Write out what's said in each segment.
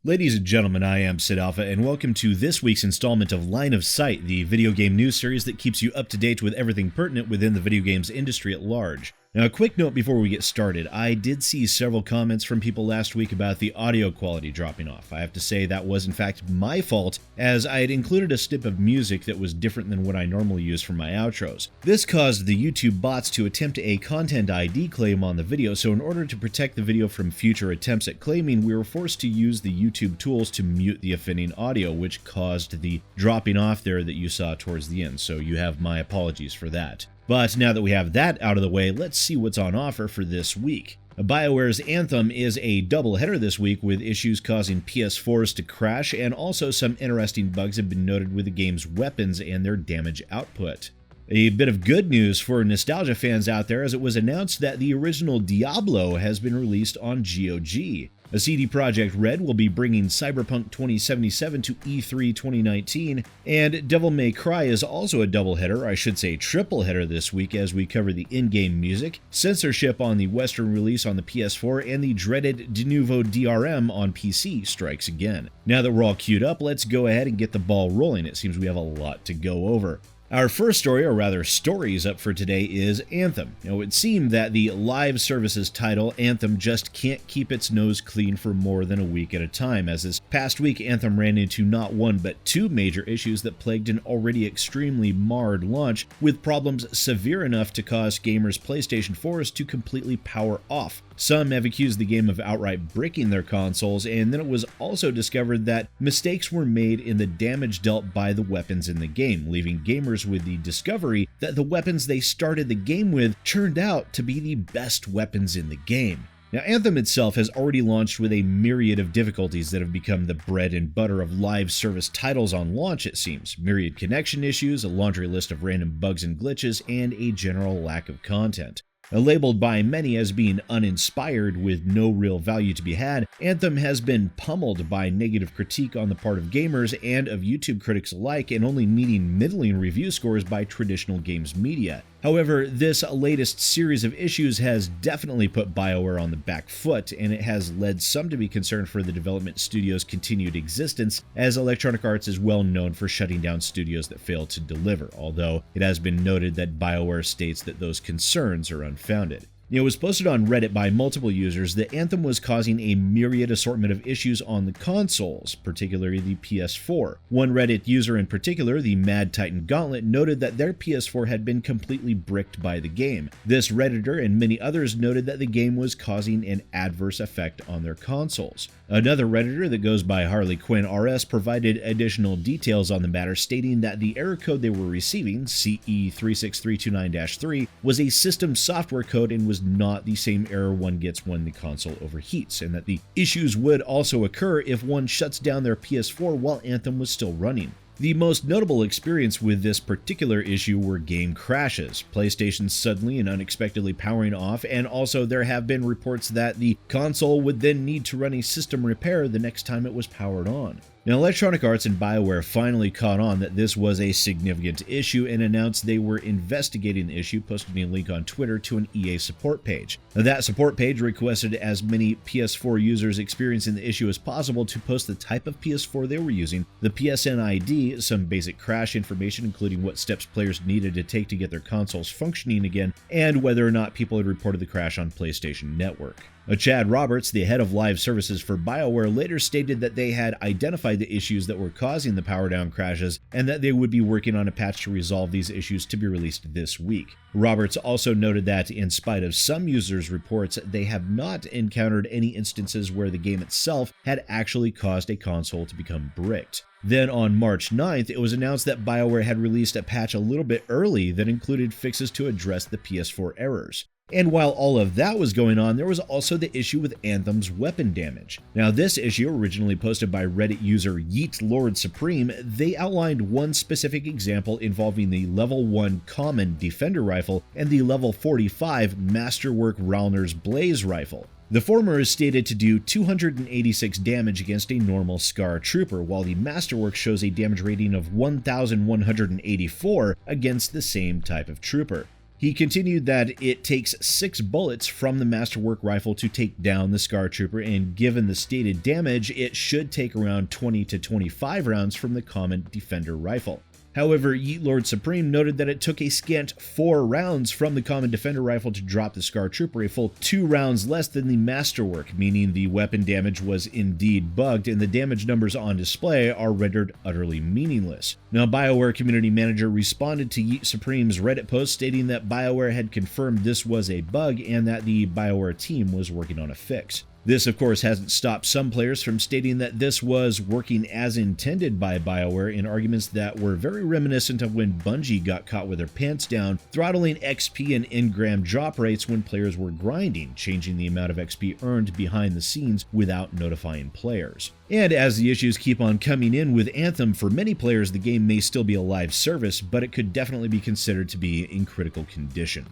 Ladies and gentlemen, I am Sid Alpha, and welcome to this week's installment of Line of Sight, the video game news series that keeps you up to date with everything pertinent within the video games industry at large. Now, a quick note before we get started. I did see several comments from people last week about the audio quality dropping off. I have to say that was in fact my fault, as I had included a snip of music that was different than what I normally use for my outros. This caused the YouTube bots to attempt a content ID claim on the video, so in order to protect the video from future attempts at claiming, we were forced to use the YouTube tools to mute the offending audio, which caused the dropping off there that you saw towards the end, so you have my apologies for that. But now that we have that out of the way, let's see what's on offer for this week. BioWare's Anthem is a doubleheader this week, with issues causing PS4s to crash, and also some interesting bugs have been noted with the game's weapons and their damage output. A bit of good news for nostalgia fans out there, as it was announced that the original Diablo has been released on GOG. A CD Projekt Red will be bringing Cyberpunk 2077 to E3 2019, and Devil May Cry is also a doubleheader, I should say tripleheader this week, as we cover the in-game music, censorship on the Western release on the PS4, and the dreaded de nouveau DRM on PC strikes again. Now that we're all queued up, let's go ahead and get the ball rolling. It seems we have a lot to go over. Our first story, or rather stories up for today, is Anthem. Now, it would seem that the live services title, Anthem, just can't keep its nose clean for more than a week at a time, as this past week Anthem ran into not one but two major issues that plagued an already extremely marred launch, with problems severe enough to cause gamers' PlayStation 4s to completely power off. Some have accused the game of outright bricking their consoles, and then it was also discovered that mistakes were made in the damage dealt by the weapons in the game, leaving gamers with the discovery that the weapons they started the game with turned out to be the best weapons in the game. Now, Anthem itself has already launched with a myriad of difficulties that have become the bread and butter of live service titles on launch, it seems. Myriad connection issues, a laundry list of random bugs and glitches, and a general lack of content. Labeled by many as being uninspired with no real value to be had, Anthem has been pummeled by negative critique on the part of gamers and of YouTube critics alike, and only meeting middling review scores by traditional games media. However, this latest series of issues has definitely put BioWare on the back foot, and it has led some to be concerned for the development studio's continued existence, as Electronic Arts is well known for shutting down studios that fail to deliver, although it has been noted that BioWare states that those concerns are unfounded. It was posted on Reddit by multiple users that Anthem was causing a myriad assortment of issues on the consoles, particularly the PS4. One Reddit user in particular, the Mad Titan Gauntlet, noted that their PS4 had been completely bricked by the game. This Redditor and many others noted that the game was causing an adverse effect on their consoles. Another Redditor that goes by Harley Quinn RS provided additional details on the matter, stating that the error code they were receiving, CE36329-3, was a system software code and was not the same error one gets when the console overheats, and that the issues would also occur if one shuts down their PS4 while Anthem was still running. The most notable experience with this particular issue were game crashes, PlayStation suddenly and unexpectedly powering off, and also there have been reports that the console would then need to run a system repair the next time it was powered on. Now, Electronic Arts and BioWare finally caught on that this was a significant issue and announced they were investigating the issue, posting a link on Twitter to an EA support page. Now, that support page requested as many PS4 users experiencing the issue as possible to post the type of PS4 they were using, the PSN ID, some basic crash information including what steps players needed to take to get their consoles functioning again, and whether or not people had reported the crash on PlayStation Network. Chad Roberts, the head of live services for BioWare, later stated that they had identified the issues that were causing the power down crashes and that they would be working on a patch to resolve these issues to be released this week. Roberts also noted that, in spite of some users' reports, they have not encountered any instances where the game itself had actually caused a console to become bricked. Then on March 9th, it was announced that BioWare had released a patch a little bit early that included fixes to address the PS4 errors. And while all of that was going on, there was also the issue with Anthem's weapon damage. Now, this issue, originally posted by Reddit user Yeet Lord Supreme, they outlined one specific example involving the level 1 common Defender rifle and the level 45 Masterwork Rauner's Blaze rifle. The former is stated to do 286 damage against a normal Scar Trooper, while the Masterwork shows a damage rating of 1,184 against the same type of Trooper. He continued that it takes 6 bullets from the Masterwork rifle to take down the Scar Trooper, and given the stated damage, it should take around 20 to 25 rounds from the common Defender rifle. However, Yeet Lord Supreme noted that it took a scant 4 rounds from the common Defender rifle to drop the Scar Trooper, a full 2 rounds less than the Masterwork, meaning the weapon damage was indeed bugged and the damage numbers on display are rendered utterly meaningless. Now, BioWare community manager responded to Yeet Supreme's Reddit post stating that BioWare had confirmed this was a bug and that the BioWare team was working on a fix. This, of course, hasn't stopped some players from stating that this was working as intended by BioWare in arguments that were very reminiscent of when Bungie got caught with their pants down, throttling XP and engram drop rates when players were grinding, changing the amount of XP earned behind the scenes without notifying players. And as the issues keep on coming in with Anthem, for many players the game may still be a live service, but it could definitely be considered to be in critical condition.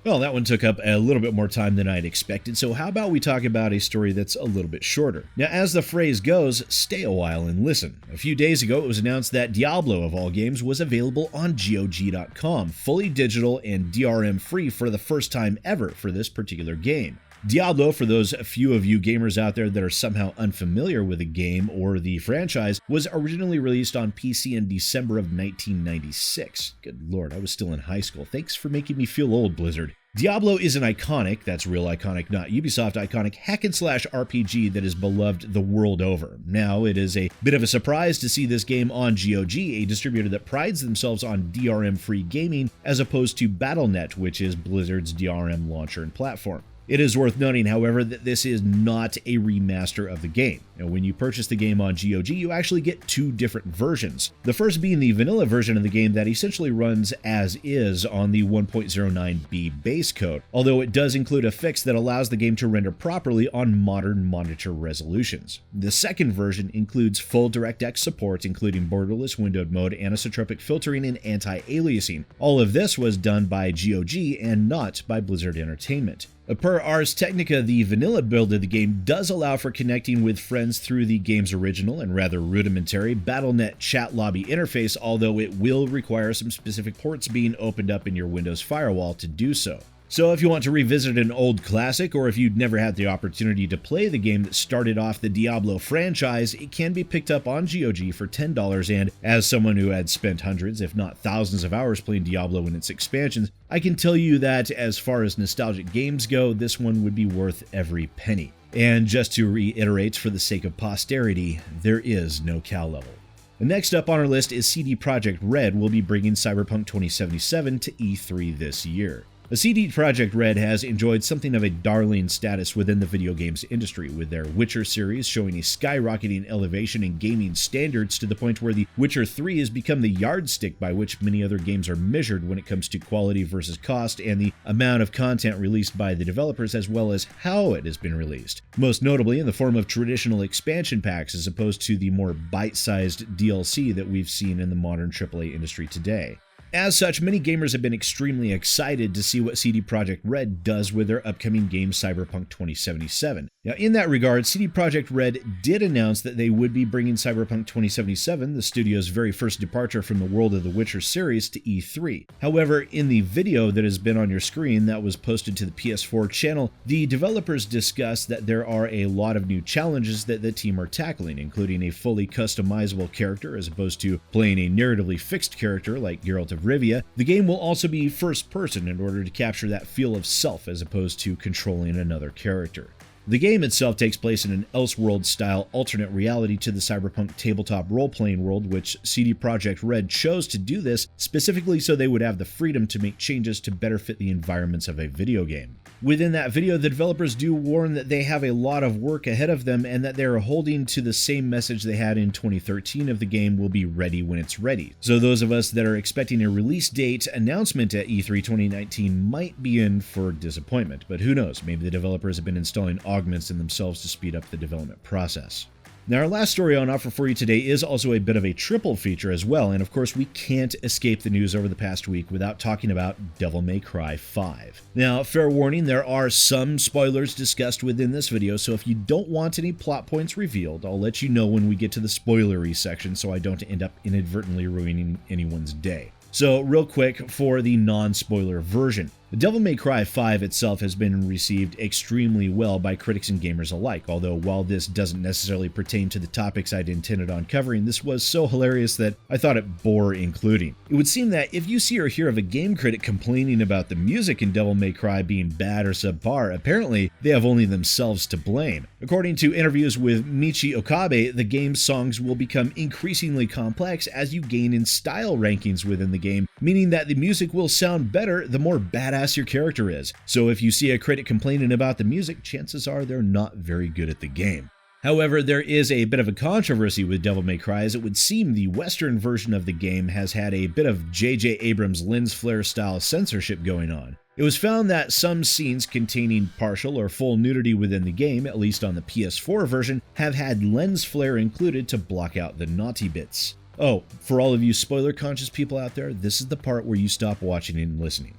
Well, that one took up a little bit more time than I'd expected, so how about we talk about a story that's a little bit shorter? Now, as the phrase goes, stay a while and listen. A few days ago, it was announced that Diablo, of all games, was available on GOG.com, fully digital and DRM-free for the first time ever for this particular game. Diablo, for those few of you gamers out there that are somehow unfamiliar with the game or the franchise, was originally released on PC in December of 1996. Good lord, I was still in high school. Thanks for making me feel old, Blizzard. Diablo is an iconic, that's real iconic, not Ubisoft iconic, hack-and-slash RPG that is beloved the world over. Now, it is a bit of a surprise to see this game on GOG, a distributor that prides themselves on DRM-free gaming, as opposed to Battle.net, which is Blizzard's DRM launcher and platform. It is worth noting, however, that this is not a remaster of the game. Now, when you purchase the game on GOG, you actually get 2 different versions. The first being the vanilla version of the game that essentially runs as is on the 1.09b base code, although it does include a fix that allows the game to render properly on modern monitor resolutions. The second version includes full DirectX support, including borderless windowed mode, anisotropic filtering, and anti-aliasing. All of this was done by GOG and not by Blizzard Entertainment. Per Ars Technica, the vanilla build of the game does allow for connecting with friends through the game's original and rather rudimentary Battle.net chat lobby interface, although it will require some specific ports being opened up in your Windows firewall to do so. So if you want to revisit an old classic, or if you'd never had the opportunity to play the game that started off the Diablo franchise, it can be picked up on GOG for $10, and as someone who had spent hundreds, if not thousands of hours playing Diablo and its expansions, I can tell you that as far as nostalgic games go, this one would be worth every penny. And just to reiterate for the sake of posterity, there is no cow level. Next up on our list is CD Projekt Red will be bringing Cyberpunk 2077 to E3 this year. CD Projekt Red has enjoyed something of a darling status within the video games industry, with their Witcher series showing a skyrocketing elevation in gaming standards to the point where The Witcher 3 has become the yardstick by which many other games are measured when it comes to quality versus cost and the amount of content released by the developers as well as how it has been released, most notably in the form of traditional expansion packs as opposed to the more bite-sized DLC that we've seen in the modern AAA industry today. As such, many gamers have been extremely excited to see what CD Projekt Red does with their upcoming game Cyberpunk 2077. Now, in that regard, CD Projekt Red did announce that they would be bringing Cyberpunk 2077, the studio's very first departure from the world of the Witcher series, to E3. However, in the video that has been on your screen that was posted to the PS4 channel, the developers discussed that there are a lot of new challenges that the team are tackling, including a fully customizable character as opposed to playing a narratively fixed character like Geralt of Rivia. The game will also be first person in order to capture that feel of self as opposed to controlling another character. The game itself takes place in an Elseworld-style alternate reality to the Cyberpunk tabletop role-playing world, which CD Projekt Red chose to do this specifically so they would have the freedom to make changes to better fit the environments of a video game. Within that video, the developers do warn that they have a lot of work ahead of them and that they are holding to the same message they had in 2013 of the game will be ready when it's ready. So those of us that are expecting a release date announcement at E3 2019 might be in for disappointment, but who knows, maybe the developers have been installing augments in themselves to speed up the development process. Now, our last story on offer for you today is also a bit of a triple feature as well, and of course we can't escape the news over the past week without talking about Devil May Cry 5. Now, fair warning, there are some spoilers discussed within this video, so if you don't want any plot points revealed, I'll let you know when we get to the spoilery section so I don't end up inadvertently ruining anyone's day. So real quick for the non-spoiler version. Devil May Cry 5 itself has been received extremely well by critics and gamers alike, although while this doesn't necessarily pertain to the topics I'd intended on covering, this was so hilarious that I thought it bore including. It would seem that if you see or hear of a game critic complaining about the music in Devil May Cry being bad or subpar, apparently they have only themselves to blame. According to interviews with Michi Okabe, the game's songs will become increasingly complex as you gain in style rankings within the game, meaning that the music will sound better the more badass your character is. So if you see a critic complaining about the music, chances are they're not very good at the game. However, there is a bit of a controversy with Devil May Cry, as it would seem the Western version of the game has had a bit of J.J. Abrams' lens flare style censorship going on. It was found that some scenes containing partial or full nudity within the game, at least on the PS4 version, have had lens flare included to block out the naughty bits. Oh, for all of you spoiler-conscious people out there, this is the part where you stop watching and listening.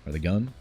Are they gone?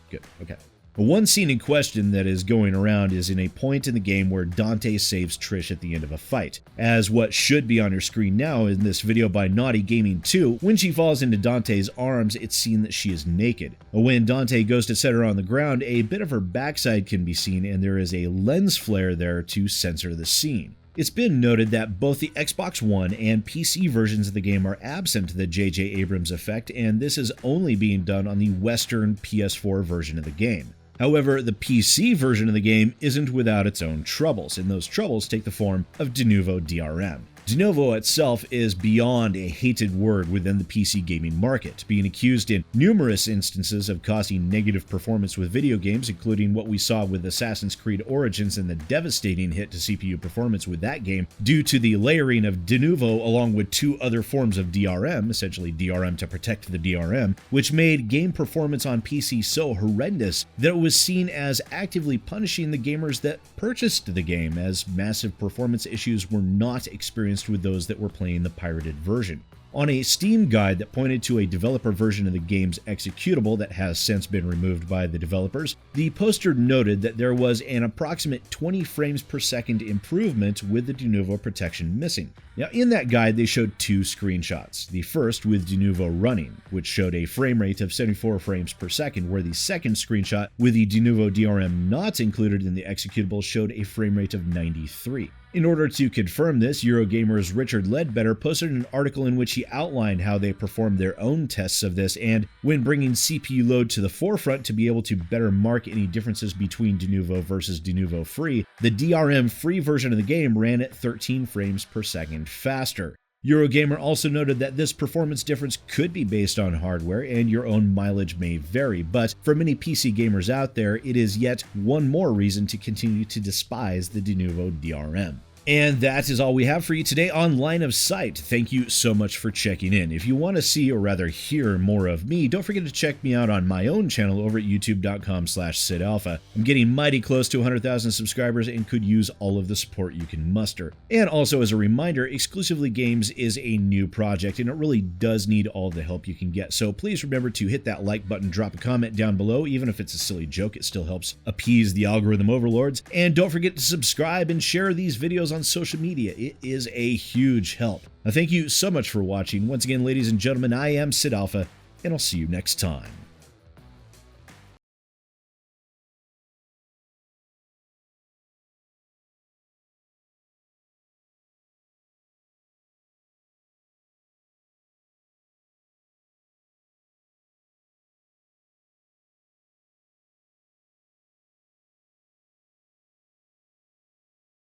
Good, okay. One scene in question that is going around is in a point in the game where Dante saves Trish at the end of a fight. As what should be on your screen now in this video by Naughty Gaming 2, when she falls into Dante's arms, it's seen that she is naked. When Dante goes to set her on the ground, a bit of her backside can be seen, and there is a lens flare there to censor the scene. It's been noted that both the Xbox One and PC versions of the game are absent the J.J. Abrams effect, and this is only being done on the Western PS4 version of the game. However, the PC version of the game isn't without its own troubles, and those troubles take the form of de novo DRM. De novo itself is beyond a hated word within the PC gaming market, being accused in numerous instances of causing negative performance with video games, including what we saw with Assassin's Creed Origins and the devastating hit to CPU performance with that game due to the layering of de novo along with two other forms of DRM, essentially DRM to protect the DRM, which made game performance on PC so horrendous that it was seen as actively punishing the gamers that purchased the game, as massive performance issues were not experienced with those that were playing the pirated version. On a Steam guide that pointed to a developer version of the game's executable that has since been removed by the developers, the poster noted that there was an approximate 20 frames per second improvement with the de novo protection missing. Now, in that guide, they showed two screenshots. The first with de novo running, which showed a frame rate of 74 frames per second, where the second screenshot with the de novo DRM not included in the executable showed a frame rate of 93. In order to confirm this, Eurogamer's Richard Ledbetter posted an article in which he outlined how they performed their own tests of this, and when bringing CPU load to the forefront to be able to better mark any differences between de novo versus de novo free, the DRM free version of the game ran at 13 frames per second faster. Eurogamer also noted that this performance difference could be based on hardware and your own mileage may vary, but for many PC gamers out there, it is yet one more reason to continue to despise the de novo DRM. And that is all we have for you today on Line of Sight. Thank you so much for checking in. If you want to see, or rather hear, more of me, don't forget to check me out on my own channel over at youtube.com/SidAlpha. I'm getting mighty close to 100,000 subscribers and could use all of the support you can muster. And also as a reminder, Exclusively Games is a new project and it really does need all the help you can get. So please remember to hit that like button, drop a comment down below. Even if it's a silly joke, it still helps appease the algorithm overlords. And don't forget to subscribe and share these videos on social media. It is a huge help. Thank you so much for watching. Once again, ladies and gentlemen, I am Sid Alpha, and I'll see you next time.